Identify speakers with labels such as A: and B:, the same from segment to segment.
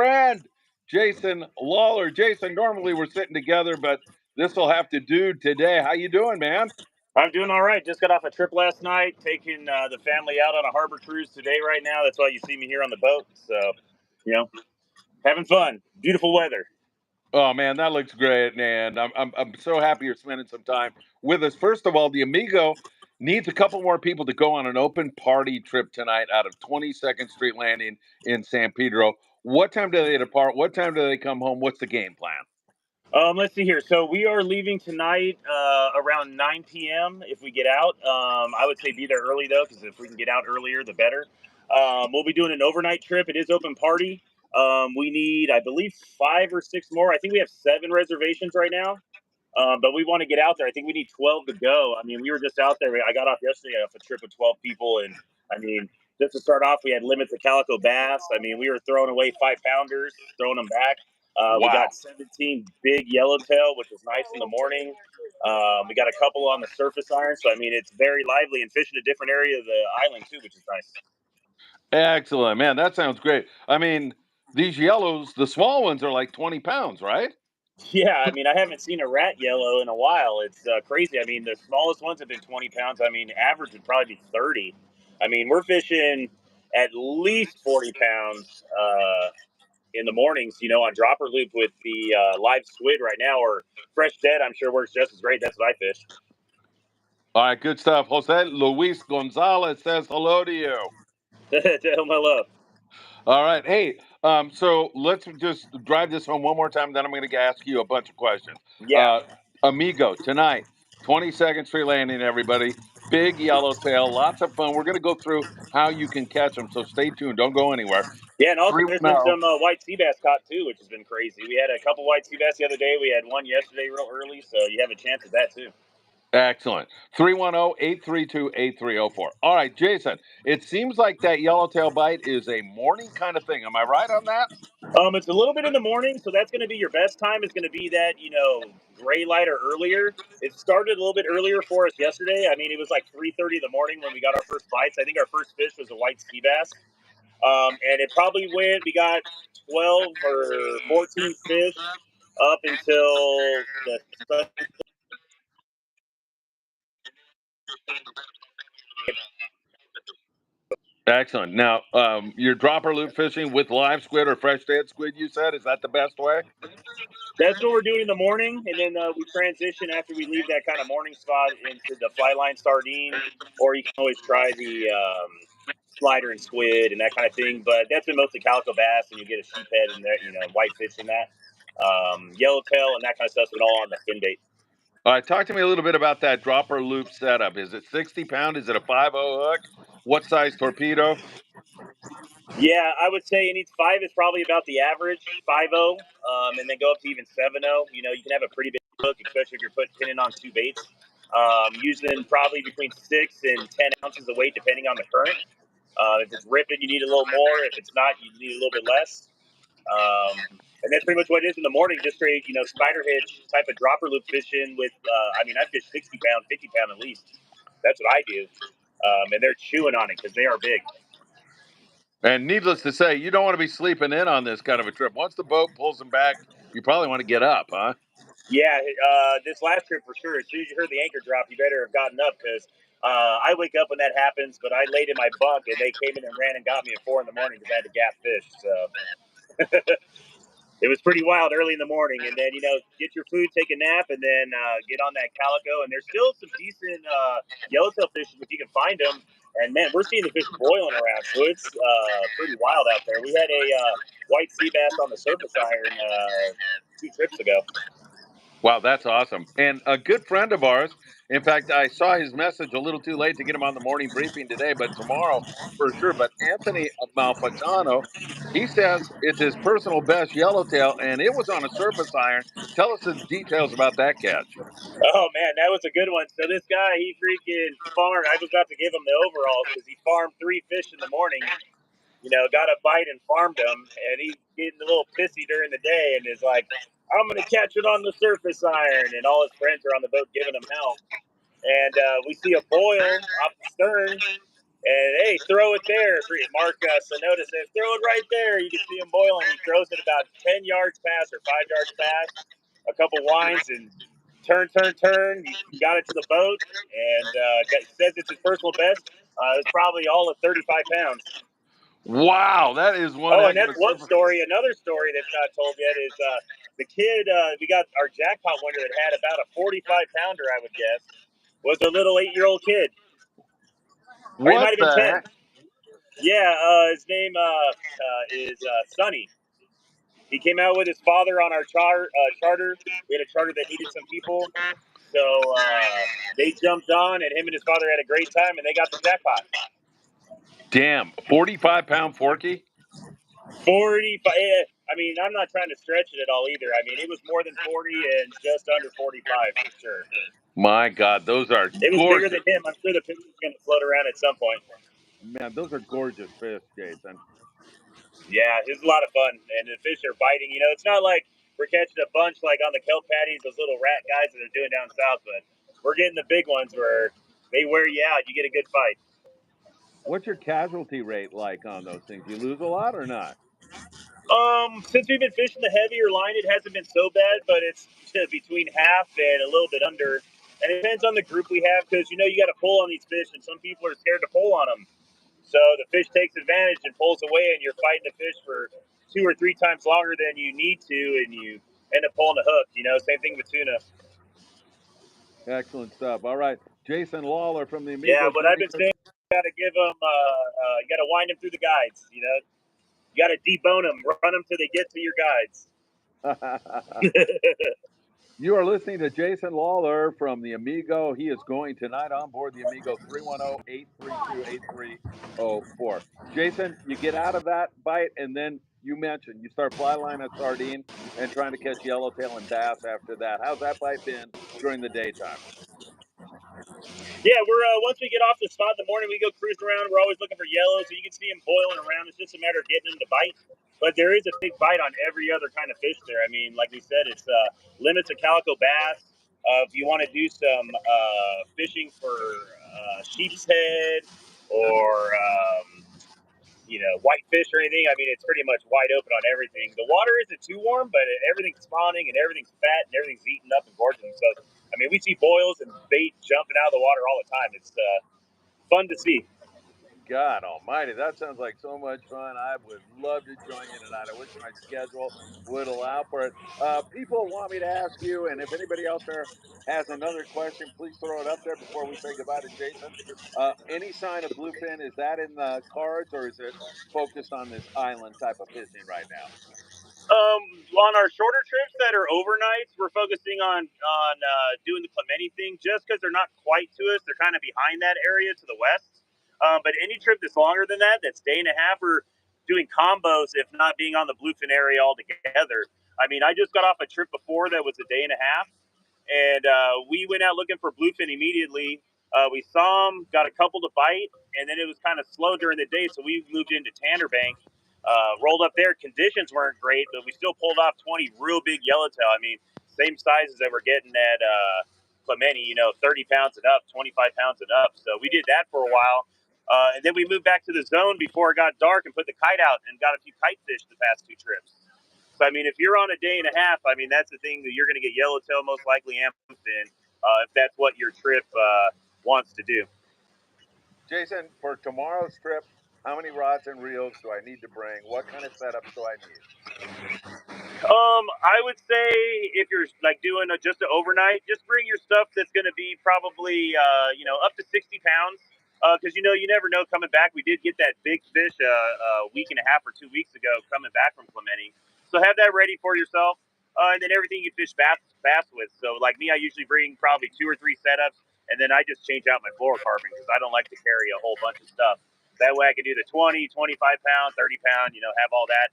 A: friend, Jason Lawlor. Jason, normally we're sitting together, but this will have to do today. How you doing, man?
B: I'm doing all right. Just got off a trip last night, taking the family out on a harbor cruise today right now. That's why you see me here on the boat. So, having fun. Beautiful weather.
A: Oh man, that looks great, and I'm so happy you're spending some time with us. First of all, the Amigo needs a couple more people to go on an open party trip tonight out of 22nd Street Landing in San Pedro. What time do they depart? What time do they come home? What's the game plan?
B: Let's see here. So we are leaving tonight around 9 p.m. if we get out. I would say be there early, though, because if we can get out earlier, the better. We'll be doing an overnight trip. It is open party. We need, I believe, 5 or 6 more. I think we have 7 reservations right now. But we want to get out there. I think we need 12 to go. I mean, we were just out there. I got off yesterday off a trip with 12 people. And, I mean, just to start off, we had limits of calico bass. I mean, we were throwing away 5-pounders, throwing them back.
A: Wow.
B: We got 17 big yellowtail, which was nice in the morning. We got a couple on the surface iron. So, I mean, it's very lively and fishing a different area of the island, too, which is nice.
A: Excellent, man. That sounds great. I mean, these yellows, the small ones are like 20 pounds, right?
B: Yeah, I mean, I haven't seen a rat yellow in a while. It's crazy. I mean, the smallest ones have been 20 pounds. I mean, average would probably be 30. I mean, we're fishing at least 40 pounds in the mornings, on dropper loop with the live squid right now, or fresh dead, I'm sure works just as great. That's what I fish.
A: All right, good stuff. Jose Luis Gonzalez says hello to you.
B: Tell him hello.
A: All right. Hey, so let's just drive this home one more time, then I'm going to ask you a bunch of questions.
B: Yeah.
A: Amigo, tonight, 22nd Street Landing, everybody. Big yellowtail, lots of fun. We're going to go through how you can catch them, so stay tuned. Don't go anywhere.
B: Yeah, and also there's been
A: 310.
B: some white sea bass caught too, which has been crazy. We had a couple white sea bass the other day. We had one yesterday real early, so you have a chance at that too.
A: Excellent. 310-832-8304. All right, Jason, it seems like that yellowtail bite is a morning kind of thing. Am I right on that?
B: It's a little bit in the morning, so that's going to be your best time. Is going to be that gray light or earlier. It started a little bit earlier for us yesterday. I mean, it was like 3:30 in the morning when we got our first bites. I think our first fish was a white sea bass, and it probably went. We got 12 or 14 fish up until the sun.
A: Excellent. Now, you're dropper loop fishing with live squid or fresh dead squid, you said? Is that the best way?
B: That's what we're doing in the morning, and then we transition after we leave that kind of morning spot into the fly line sardine, or you can always try the slider and squid and that kind of thing. But that's been mostly calico bass, and you get a sheephead in there, whitefish in that, yellowtail and that kind of stuff's been all on the fin bait.
A: All right, talk to me a little bit about that dropper loop setup. Is it 60 pound? Is it a 5.0 hook? What size torpedo?
B: Yeah, I would say it needs 5 is probably about the average 5.0, and then go up to even 7.0. You can have a pretty big hook, especially if you're pinning on 2 baits. Using probably between 6 and 10 ounces of weight, depending on the current. If it's ripping, you need a little more. If it's not, you need a little bit less. And that's pretty much what it is in the morning. Just straight, spider hitch type of dropper loop fishing with. I fish 60 pound, 50 pound at least. That's what I do. And they're chewing on it because they are big.
A: And needless to say, you don't want to be sleeping in on this kind of a trip. Once the boat pulls them back, you probably want to get up, huh?
B: Yeah, this last trip for sure. As soon as you heard the anchor drop, you better have gotten up because I wake up when that happens. But I laid in my bunk and they came in and ran and got me at 4 in the morning because I had to gap fish. So it was pretty wild early in the morning. And then get your food, take a nap, and then get on that calico. And there's still some decent yellowtail fishing if you can find them. And man, we're seeing the fish boiling around, so it's pretty wild out there. We had a white sea bass on the surface iron 2 trips ago.
A: Wow, that's awesome. And a good friend of ours, in fact, I saw his message a little too late to get him on the morning briefing today, but tomorrow for sure. But Anthony Malfitano, he says it's his personal best yellowtail, and it was on a surface iron. Tell us the details about that catch.
B: Oh man, that was a good one. So this guy, he freaking farmed. I was about to give him the overalls because he farmed 3 fish in the morning. Got a bite and farmed them, and he's getting a little pissy during the day, and is like, "I'm gonna catch it on the surface iron," and all his friends are on the boat giving him hell. And we see a boil off the stern, And hey, throw it there. Mark Sonoda says, throw it right there. You can see him boiling. He throws it about 10 yards past or 5 yards past, a couple winds, and turn. He got it to the boat and says it's his personal best. It's probably all of 35 pounds.
A: Wow, that is one
B: Oh,
A: heck
B: and
A: of a
B: that's one
A: clip.
B: story. Another story that's not told yet is the kid, we got our jackpot winner that had about a 45-pounder, I would guess, was a little 8-year-old kid. Or he
A: What
B: might have been
A: the
B: 10.
A: heck?
B: Yeah, his name is Sonny. He came out with his father on our charter. We had a charter that needed some people. So they jumped on, and him and his father had a great time, and they got the jackpot.
A: Damn, 45-pound Forky?
B: 45. I mean, I'm not trying to stretch it at all either. I mean, it was more than 40 and just under 45 for sure.
A: My God, those are
B: It was bigger
A: gorgeous.
B: than him. I'm sure the picture's going to float around at some point.
A: Man, those are gorgeous fish, Jason.
B: Yeah, it was a lot of fun, and the fish are biting. You know, it's not like we're catching a bunch like on the kelp patties, those little rat guys that are doing down south, but we're getting the big ones where they wear you out. You get a good fight.
A: What's your casualty rate like on those things? You lose a lot or not?
B: Since we've been fishing the heavier line, it hasn't been so bad, but it's between half and a little bit under. And it depends on the group we have because, you know, you got to pull on these fish, and some people are scared to pull on them. So the fish takes advantage and pulls away, and you're fighting the fish for 2 or 3 times longer than you need to, and you end up pulling a hook. You know, same thing with tuna.
A: Excellent stuff. All right, Jason Lawlor from the
B: Yeah,
A: Amigo
B: what I've
A: joining
B: been saying, you got to give them, you got to wind them through the guides. You know, you got to debone them, run them till they get to your guides.
A: us. You are listening to Jason Lawlor from the Amigo. He is going tonight on board the Amigo 310-832-8304. Jason, you get out of that bite, and then you mentioned you start fly line a sardine and trying to catch yellowtail and bass after that. How's that bite been during the daytime?
B: Yeah, we're once we get off the spot in the morning, we go cruising around. We're always looking for yellows, so you can see them boiling around. It's just a matter of getting them to bite. But there is a big bite on every other kind of fish there. I mean, like we said, it's limits of calico bass. If you want to do some fishing for sheep's head or you know, whitefish or anything, I mean, it's pretty much wide open on everything. The water isn't too warm, but everything's spawning and everything's fat and everything's eaten up and gorging. So, I mean, we see boils and bait jumping out of the water all the time. It's fun to see.
A: God almighty, that sounds like so much fun. I would love to join you tonight. I wish my schedule would allow for it. People want me to ask you, and if anybody out there has another question, please throw it up there before we say goodbye to Jason. Any sign of bluefin, is that in the cards or is it focused on this island type of fishing right now?
B: On our shorter trips that are overnights, we're focusing on doing the Clemente thing just because they're not quite to us. They're kind of behind that area to the west. But any trip that's longer than that, that's day and a half, we're doing combos, if not being on the Bluefin area altogether. I mean, I just got off a trip before that was a day and a half, and we went out looking for bluefin immediately. We saw them, got a couple to bite, and then it was kind of slow during the day, so we moved into Tannerbank. Rolled up there. Conditions weren't great, but we still pulled off 20 real big yellowtail. I mean, same sizes that we're getting at Clemente, you know, 30 pounds and up, 25 pounds and up. So we did that for a while. And then we moved back to the zone before it got dark and put the kite out and got a few kite fish the past 2 trips. So, I mean, if you're on a day and a half, I mean, that's the thing that you're going to get yellowtail most likely and bluefin if that's what your trip wants to do.
A: Jason, for tomorrow's trip, how many rods and reels do I need to bring? What kind of setups do I need?
B: I would say if you're like doing just an overnight, just bring your stuff that's going to be probably, you know, up to 60 pounds. Because, you know, you never know coming back. We did get that big fish a week and a half or 2 weeks ago coming back from Clemente. So have that ready for yourself. And then everything you fish bass with. So like me, I usually bring probably 2 or 3 setups. And then I just change out my fluorocarbon because I don't like to carry a whole bunch of stuff. That way I can do the 20, 25 pound, 30 pound, you know, have all that.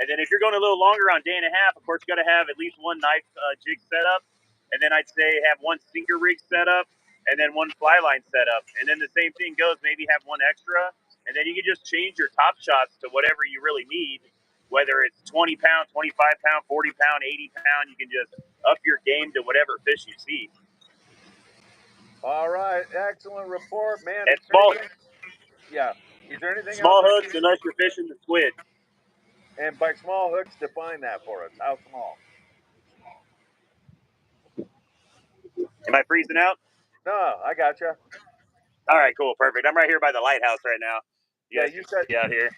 B: And then if you're going a little longer on day and a half, of course, you got to have at least one knife jig set up. And then I'd say have one sinker rig set up and then one fly line set up. And then the same thing goes, maybe have one extra. And then you can just change your top shots to whatever you really need, whether it's 20 pound, 25 pound, 40 pound, 80 pound. You can just up your game to whatever fish you see.
A: All right, excellent report, man.
B: And
A: If
B: small,
A: anything, Yeah. Is there anything else
B: Small
A: I
B: hooks
A: should?
B: unless you're fishing the squid.
A: And by small hooks, define that for us. How small?
B: Am I freezing out?
A: No, I gotcha.
B: All right, cool, perfect. I'm right here by the lighthouse right now. You
A: Yeah,
B: guys can see out here.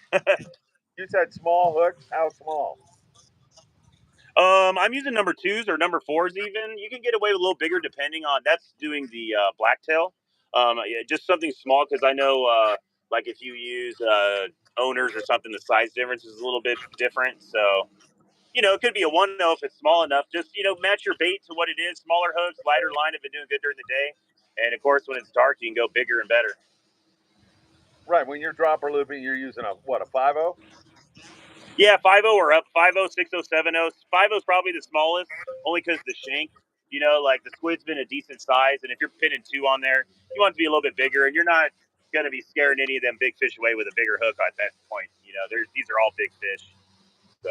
A: you said small hooks. How small?
B: I'm using number 2s or number 4s even. You can get away with a little bigger depending on, that's doing the blacktail. Yeah, just something small because I know like if you use owners or something, the size difference is a little bit different. So, it could be a 1-0 if it's small enough. Just, match your bait to what it is. Smaller hooks, lighter line have been doing good during the day. And of course, when it's dark, you can go bigger and better.
A: Right. When you're dropper looping, you're using a 5-0?
B: Yeah, 5-0 or up. 5-0, 6-0, 7-0. 5-0 is probably the smallest, only because the shank, like the squid's been a decent size. And if you're pinning 2 on there, you want it to be a little bit bigger. And you're not going to be scaring any of them big fish away with a bigger hook at that point. These are all big fish. So,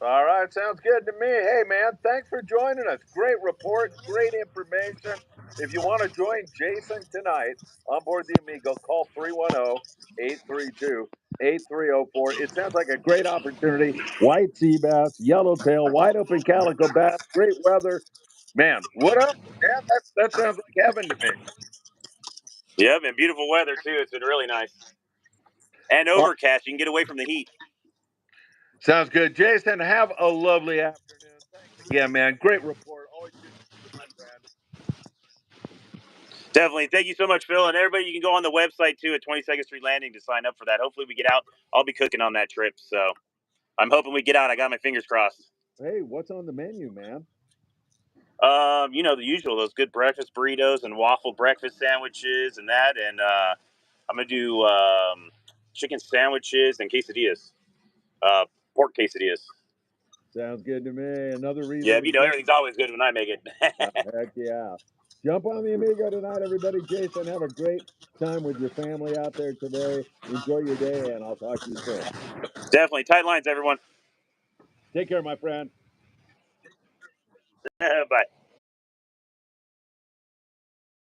A: All right, sounds good to me. Hey, man, thanks for joining us. Great report, great information. If you want to join Jason tonight on board the Amigo, call 310-832-8304. It sounds like a great opportunity. White sea bass, yellowtail, wide open calico bass, great weather. Man, what up? Yeah, that sounds like heaven to me.
B: yeah, and beautiful weather, too. It's been really nice. And
A: Oh,
B: overcast. You can get away from the heat.
A: sounds good. Jason, have a lovely afternoon. Thanks again, man. Great report. Always good to see you, my friend.
B: Definitely. Thank you so much, Phil. And everybody, you can go on the website, too, at 22nd Street Landing to sign up for that. Hopefully we get out. I'll be cooking on that trip. So I'm hoping we get out. I got my fingers crossed.
A: Hey, what's on the menu, man?
B: The usual, those good breakfast burritos and waffle breakfast sandwiches and that. And I'm going to do chicken sandwiches and quesadillas, pork quesadillas.
A: Sounds good to me. Another
B: Yeah,
A: reason to join.
B: everything's always good when I make it.
A: Heck yeah. Jump on the Amigo tonight, everybody. Jason, have a great time with your family out there today. Enjoy your day, and I'll talk to you soon.
B: Definitely. Tight lines, everyone.
A: Take care, my friend.
B: Bye.